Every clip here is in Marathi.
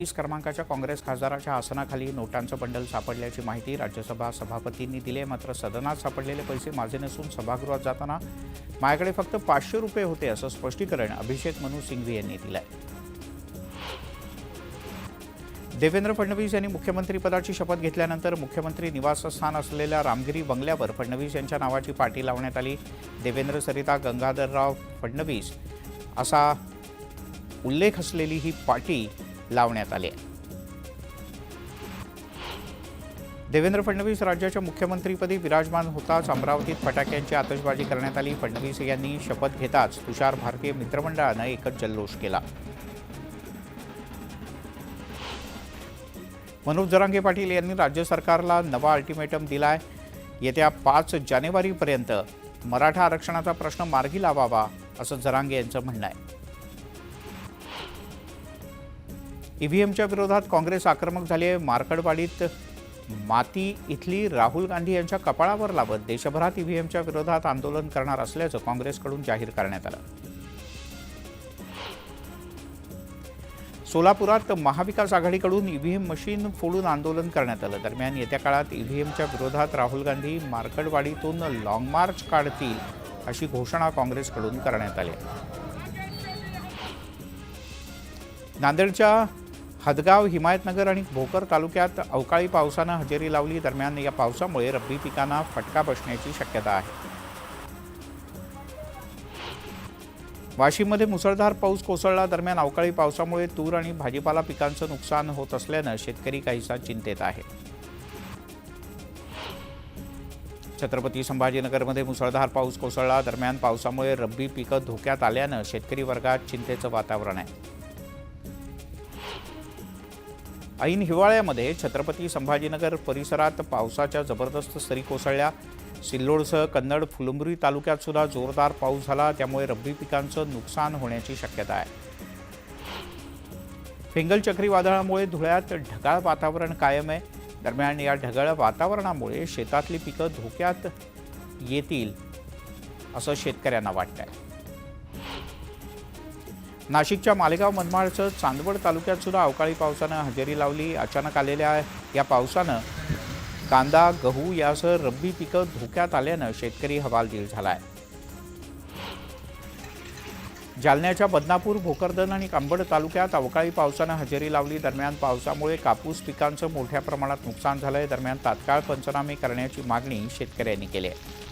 30 क्रमांकाच्या काँग्रेस खासदाराच्या आसनाखाली नोटांचं बंडल सापडल्याची माहिती राज्यसभा सभापतींनी दिली आहे। मात्र सदनात सापडलेले पैसे माझे नसून सभागृहात जाताना माझ्याकडे फक्त 500 रुपये होते असं स्पष्टीकरण अभिषेक मनु सिंघवी यांनी दिलं आहे। देवेंद्र फडणवीस यांनी मुख्यमंत्रीपदाची शपथ घेतल्यानंतर मुख्यमंत्री निवासस्थान असलेल्या रामगिरी बंगल्यावर फडणवीस यांच्या नावाची पाटी लावण्यात आली। देवेंद्र सरिता गंगाधरराव फडणवीस असा उल्लेख असलेली ही पाटी लावण्यात आली आहे। देवेंद्र फडणवीस राज्याच्या मुख्यमंत्रीपदी विराजमान होताच अमरावतीत फटाक्यांची आतषबाजी करण्यात आली। फडणवीस यांनी शपथ घेताच तुषार भारतीय मित्रमंडळानं एकच जल्लोष केला। मनोज जरांगे पाटील यांनी राज्य सरकारला नवा अल्टिमेटम दिलाय। येत्या 5 जानेवारीपर्यंत मराठा आरक्षणाचा प्रश्न मार्गी लावावा असं जरांगे यांचं म्हणणं आहे। ईव्हीएमच्या विरोधात काँग्रेस आक्रमक झाली आहे। मार्कडवाडीत माती इथली राहुल गांधी यांच्या कपाळावर लावत देशभरात ईव्हीएमच्या विरोधात आंदोलन करणार असल्याचं काँग्रेसकडून जाहीर करण्यात आलं। सोलापुरात महाविकास आघाडीकडून ईव्हीएम मशीन फोडून आंदोलन करण्यात आलं। दरम्यान येत्या काळात ईव्हीएमच्या विरोधात राहुल गांधी मार्कडवाडीतून लॉंग मार्च काढतील अशी घोषणा काँग्रेसकडून करण्यात आली। नांदेडच्या हदगाव, हिमायतनगर आणि भोकर तालुक्यात अवकाळी पावसानं हजेरी लावली। दरम्यान या पावसामुळे रब्बी पिकांना फटका बसण्याची शक्यता आहे। वाशिममध्ये मुसळधार पाऊस कोसळला। दरम्यान अवकाळी पावसामुळे तूर आणि भाजीपाला पिकांचं नुकसान होत असल्यानं शेतकरी काहीसा चिंतेत आहे। छत्रपती संभाजीनगरमध्ये मुसळधार पाऊस कोसळला। दरम्यान पावसामुळे रब्बी पिकं धोक्यात आल्यानं शेतकरी वर्गात चिंतेचं वातावरण आहे। ऐन हिवाळ्यामध्ये छत्रपती संभाजीनगर परिसरात पावसाच्या जबरदस्त सरी कोसळल्या। सिल्लोडसह कन्नड, फुलंब्री तालुक्यात सुद्धा जोरदार पाऊस झाला। त्यामुळे रब्बी पिकांचं नुकसान होण्याची शक्यता आहे। फिंगल चक्रीवादळामुळे धुळ्यात ढगाळ वातावरण कायम आहे। दरम्यान या ढगाळ वातावरणामुळे शेतातली पिकं धोक्यात येतील असं शेतकऱ्यांना वाटतंय। नाशिकच्या मालेगाव, मनमाडसह चांदवड तालुक्यात सुद्धा अवकाळी पावसानं हजेरी लावली। अचानक आलेल्या या पावसानं कांदा, गहू यासह रब्बी पिकं धोक्यात आल्यानं शेतकरी हवालदिल झाला आहे। जालन्याच्या बदनापूर, भोकरदन आणि कांबड तालुक्यात अवकाळी पावसानं हजेरी लावली। दरम्यान पावसामुळे कापूस पिकांचं मोठ्या प्रमाणात नुकसान झालंय। दरम्यान तात्काळ पंचनामे करण्याची मागणी शेतकऱ्यांनी केली आहे।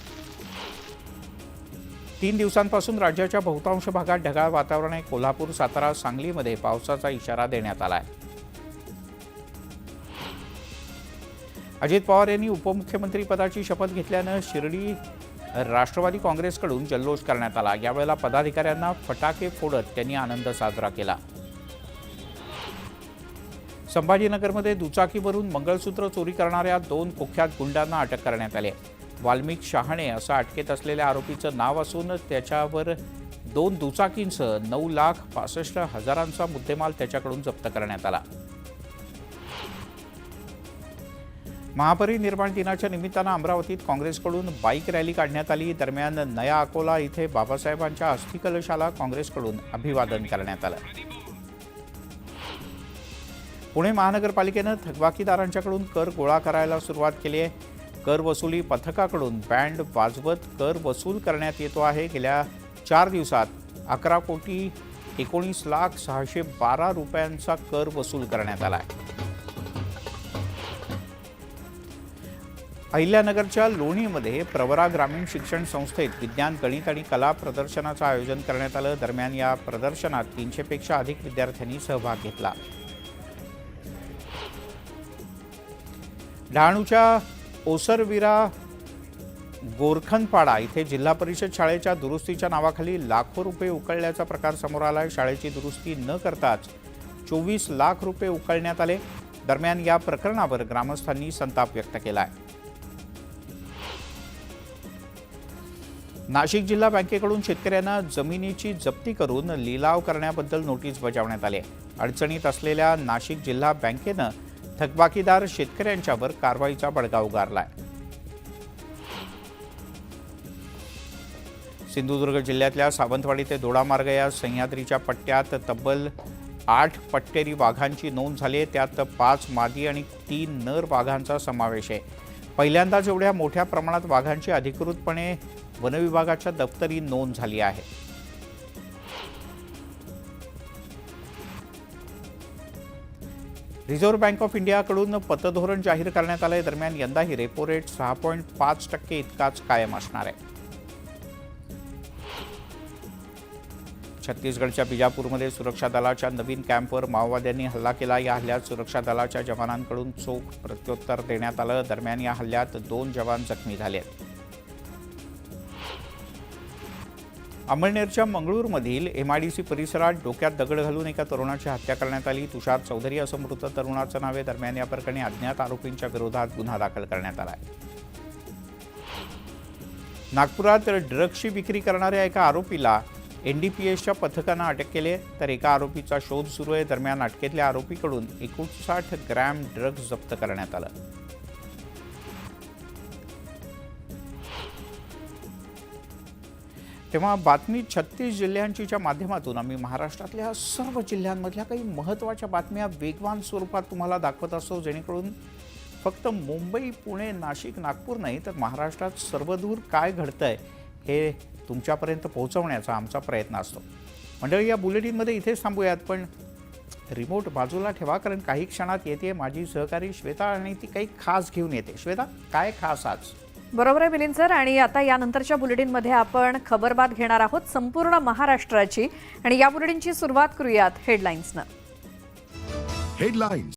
3 दिवसांपासून राज्याच्या बहुतांश भागात ढगाळ वातावरण आहे। कोल्हापूर, सातारा, सांगलीमध्ये पावसाचा इशारा देण्यात आला आहे। अजित पवार यांनी उपमुख्यमंत्री पदाची शपथ घेतल्यानं शिर्डी राष्ट्रवादी काँग्रेसकडून जल्लोष करण्यात आला। यावेळेला पदाधिकाऱ्यांना फटाके फोडत त्यांनी आनंद साजरा केला। संभाजीनगरमध्ये दुचाकीवरून मंगळसूत्र चोरी करणाऱ्या 2 कुख्यात गुंडांना अटक करण्यात आली आहे। वाल्मिक शहाणे असं अटकेत असलेल्या आरोपीचं नाव असून त्याच्यावर 2 दुचाकींसह 9,65,000चा मुद्देमाल त्याच्याकडून जप्त करण्यात आला। महापरिनिर्वाण दिनाच्या निमित्तानं अमरावतीत काँग्रेसकडून बाईक रॅली काढण्यात आली। दरम्यान नया अकोला इथे बाबासाहेबांच्या अस्थिकलशाला काँग्रेसकडून अभिवादन करण्यात आलं। पुणे महानगरपालिकेनं थकबाकीदारांच्याकडून कर गोळा करायला सुरुवात केली आहे। कर वसुली पथकाकडून बँड वाजवत कर वसूल करण्यात येतो आहे। गेल्या 4 दिवसात 11,19,612 रुपयांचा कर वसूल करण्यात आला आहे। अहिल्यानगरच्या लोणीमध्ये प्रवरा ग्रामीण शिक्षण संस्थेत विज्ञान, गणित आणि कला प्रदर्शनाचं आयोजन करण्यात आलं। दरम्यान या प्रदर्शनात 300 पेक्षा अधिक विद्यार्थ्यांनी सहभाग घेतला। डहाणूच्या ओसरविरा गोरखनपाडा इथे जिल्हा परिषद शाळेच्या दुरुस्तीच्या नावाखाली लाखो रुपये उकळल्याचा प्रकार समोर आला आहे। शाळेची दुरुस्ती न करताच 24 लाख रुपये उकळण्यात आले। दरम्यान या प्रकरणावर ग्रामस्थांनी संताप व्यक्त केला आहे। नाशिक जिल्हा बँकेकडून शेतकऱ्यांना जमिनीची जप्ती करून लिलाव करण्याबद्दल नोटीस बजावण्यात आली आहे। अडचणीत असलेल्या नाशिक जिल्हा बँकेनं थकबाकीदार शेतकऱ्यांच्यावर कारवाईचा बडगा उगारलाय। सिंधुदुर्ग जिल्ह्यातल्या सावंतवाडी ते दोडामार्ग या सह्याद्रीच्या पट्ट्यात तब्बल 8 पट्टेरी वाघांची नोंद झाली आहे. त्यात 5 मादी आणि 3 नर वाघांचा समावेश आहे. पहिल्यांदाच एवढ्या मोठ्या प्रमाणात वाघांची अधिकृतपणे वनविभागाच्या दप्तरी नोंद झाली आहे. रिझर्व्ह बँक ऑफ इंडियाकडून पतधोरण जाहीर करण्यात आले. दरम्यान यंदाही रेपो रेट 6.5% इतकाच कायम असणार आहे. छत्तीसगडच्या बिजापूरमध्ये सुरक्षा दलाच्या नवीन कॅम्पवर माओवाद्यांनी हल्ला केला. या हल्ल्यात सुरक्षा दलाच्या जवानांकडून चोख प्रत्युत्तर देण्यात आलं. दरम्यान या हल्ल्यात 2 जवान जखमी झाले. अमळनेरच्या मंगळूरमधील MIDC परिसरात डोक्यात दगड घालून एका तरुणाची हत्या करण्यात आली. तुषार चौधरी असं मृत तरुणाचं नाव आहे. दरम्यान या प्रकरणी अज्ञात आरोपींच्या विरोधात गुन्हा दाखल करण्यात आला आहे. नागपुरात ड्रग्सची विक्री करणाऱ्या एका आरोपीला NDPSच्या पथकानं अटक केली आहे, तर एका आरोपीचा शोध सुरू आहे. दरम्यान अटकेतल्या आरोपीकडून 59 ग्रॅम ड्रग्ज जप्त करण्यात आलं. तेव्हा बातमी 36 जिल्ह्यांच्या माध्यमातून आम्ही महाराष्ट्रातल्या सर्व जिल्ह्यांमधल्या काही महत्त्वाच्या बातम्या वेगवान स्वरूपात तुम्हाला दाखवत असतो, जेणेकरून फक्त मुंबई, पुणे, नाशिक, नागपूर नाही तर महाराष्ट्रात सर्वदूर काय घडतंय हे तुमच्यापर्यंत पोहोचवण्याचा आमचा प्रयत्न असतो. मंडळी, या बुलेटिनमध्ये इथेच थांबूयात, पण रिमोट बाजूला ठेवा, कारण काही क्षणात येते माझी सहकारी श्वेता आणि ती काही खास घेऊन येते. श्वेता, काय खास आज? बरोबर आहे मिलिंद सर. आणि आता यानंतरच्या बुलेटिनमध्ये आपण खबरबात घेणार आहोत संपूर्ण महाराष्ट्राची, आणि या बुलेटिनची सुरुवात करूयात हेडलाईन्सनं. हेडलाईन्स.